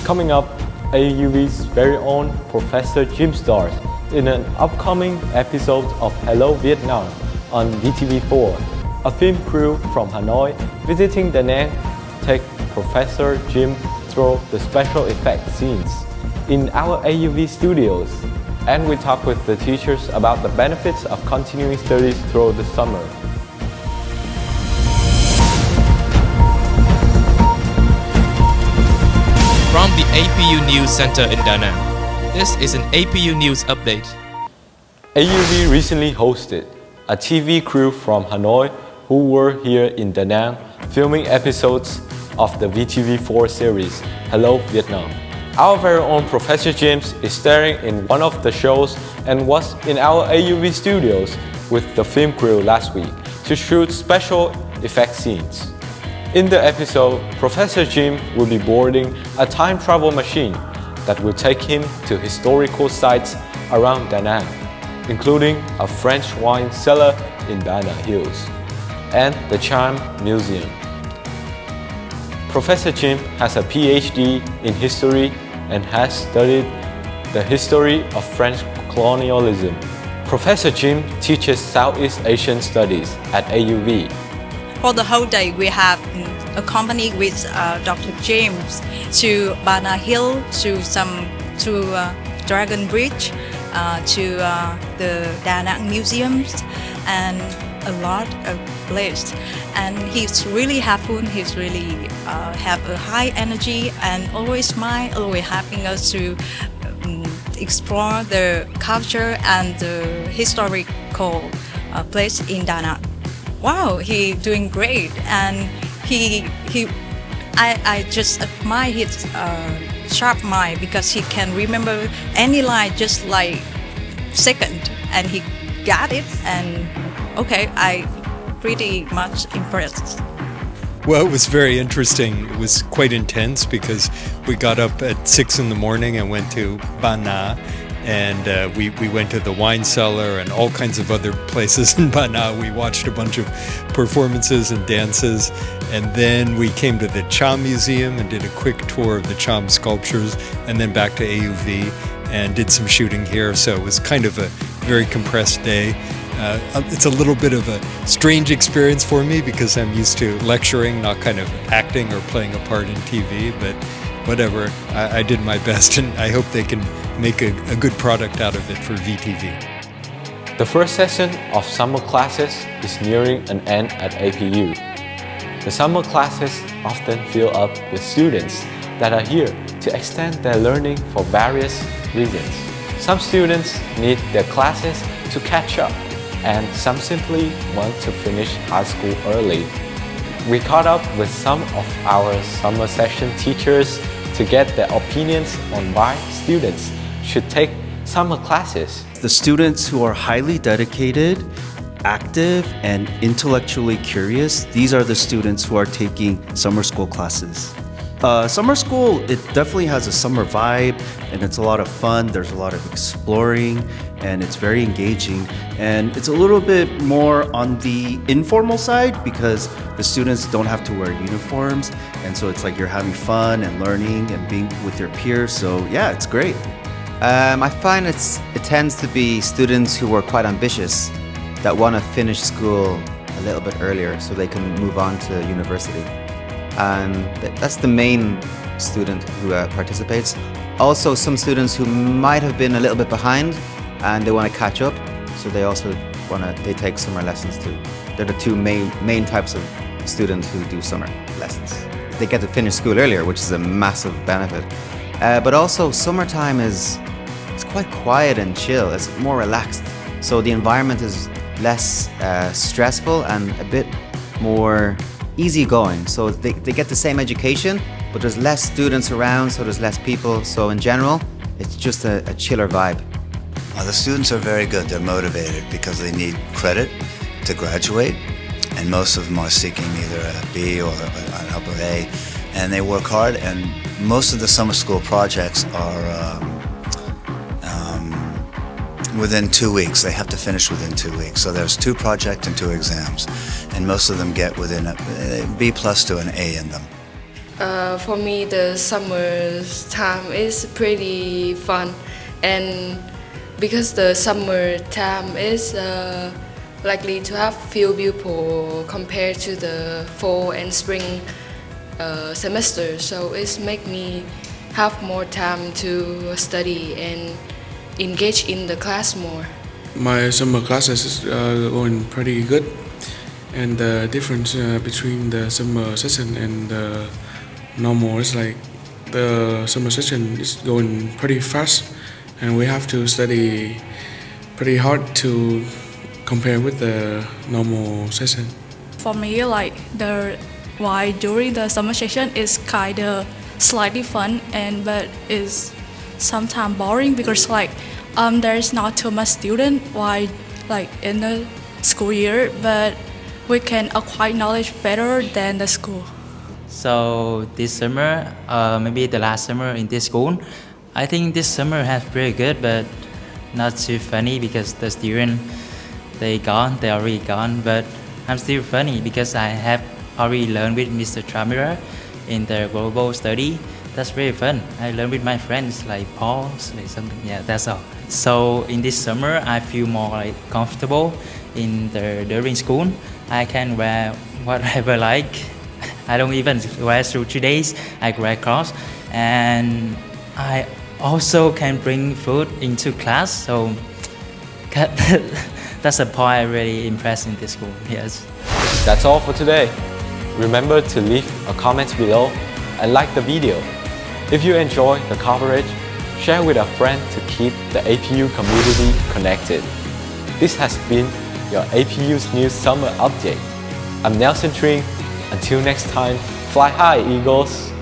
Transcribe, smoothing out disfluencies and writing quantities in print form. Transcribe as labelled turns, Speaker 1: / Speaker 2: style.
Speaker 1: Coming up, AUV's very own Professor Jim stars in an upcoming episode of Hello Vietnam on VTV4. A film crew from Hanoi visiting Da Nang take Professor Jim through the special effects scenes in our AUV studios. And we talk with the teachers about the benefits of continuing studies through the summer.
Speaker 2: From the APU News Center in Da Nang, this is an APU News update.
Speaker 1: AUV recently hosted a TV crew from Hanoi who were here in Da Nang filming episodes of the VTV4 series, Hello Vietnam. Our very own Professor James is starring in one of the shows and was in our AUV studios with the film crew last week to shoot special effect scenes. In the episode, Professor Jim will be boarding a time travel machine that will take him to historical sites around Da Nang, including a French wine cellar in Banna Hills and the Cham Museum. Professor Jim has a PhD in history and has studied the history of French colonialism. Professor Jim teaches Southeast Asian Studies at AUV.
Speaker 3: For the whole day, we have accompanied with Dr. James to Banna Hill, to Dragon Bridge, to the Da Nang museums, and a lot of places. And he's really helpful. He's really have a high energy and always smile, always helping us to explore the culture and the historical place in Da Nang. Wow, he's doing great, and I just admire his sharp mind because he can remember any line just like second, and he got it. And okay, I pretty much impressed.
Speaker 4: Well, it was very interesting. It was quite intense because we got up at 6 in the morning and went to Ba Na, and we went to the wine cellar and all kinds of other places in Ba Na. We watched a bunch of performances and dances, and then we came to the Cham Museum and did a quick tour of the Cham sculptures, and then back to AUV and did some shooting here. So it was kind of a very compressed day. It's a little bit of a strange experience for me because I'm used to lecturing, not kind of acting or playing a part in TV, but whatever, I did my best, and I hope they can make a good product out of it for VTV.
Speaker 1: The first session of summer classes is nearing an end at APU. The summer classes often fill up with students that are here to extend their learning for various reasons. Some students need their classes to catch up, and some simply want to finish high school early. We caught up with some of our summer session teachers to get their opinions on why students should take summer classes.
Speaker 5: The students who are highly dedicated, active, and intellectually curious, these are the students who are taking summer school classes. Summer school, it definitely has a summer vibe, and it's a lot of fun. There's a lot of exploring, and it's very engaging. And it's a little bit more on the informal side because the students don't have to wear uniforms, and so it's like you're having fun and learning and being with your peers. So yeah, it's great.
Speaker 6: I find it tends to be students who are quite ambitious that want to finish school a little bit earlier so they can move on to university. And that's the main student who participates. Also, some students who might have been a little bit behind and they want to catch up, so they take summer lessons too. They're the two main types of students who do summer lessons. They get to finish school earlier, which is a massive benefit. But also, summertime it's quite quiet and chill. It's more relaxed, so the environment is less stressful and a bit more easygoing. So they get the same education, but there's less students around, so there's less people. So in general, it's just a chiller vibe.
Speaker 7: The students are very good. They're motivated because they need credit to graduate, and most of them are seeking either a B or an upper A, and they work hard. And most of the summer school projects are within 2 weeks. They have to finish within 2 weeks. So there's 2 projects and 2 exams, and most of them get within a B+ to an A in them.
Speaker 8: For me, the summer time is pretty fun, and because the summer time is likely to have few people compared to the fall and spring semester, so it's make me have more time to study and engage in the class more.
Speaker 9: My summer classes is going pretty good, and the difference between the summer session and the normal is like the summer session is going pretty fast, and we have to study pretty hard to compare with the normal session.
Speaker 10: For me, like why during the summer session is kind of slightly fun but is sometimes boring because there's not too much student why in the school year, but we can acquire knowledge better than the school.
Speaker 11: So this summer, maybe the last summer in this school, I think this summer has pretty good, but not too funny because the student they already gone. But I'm still funny because I have already learned with Mr. Tramira in the global study. That's very fun. I learned with my friends like Paul, like something. Yeah, that's all. So in this summer, I feel more comfortable during school. I can wear whatever I like. I don't even wear through 2 days. I wear clothes, and I also can bring food into class. So that's a point I really impressed in this school. Yes.
Speaker 1: That's all for today. Remember to leave a comment below and like the video. If you enjoy the coverage, share with a friend to keep the APU community connected. This has been your APU's News Summer Update. I'm Nelson Tring. Until next time, fly high, Eagles!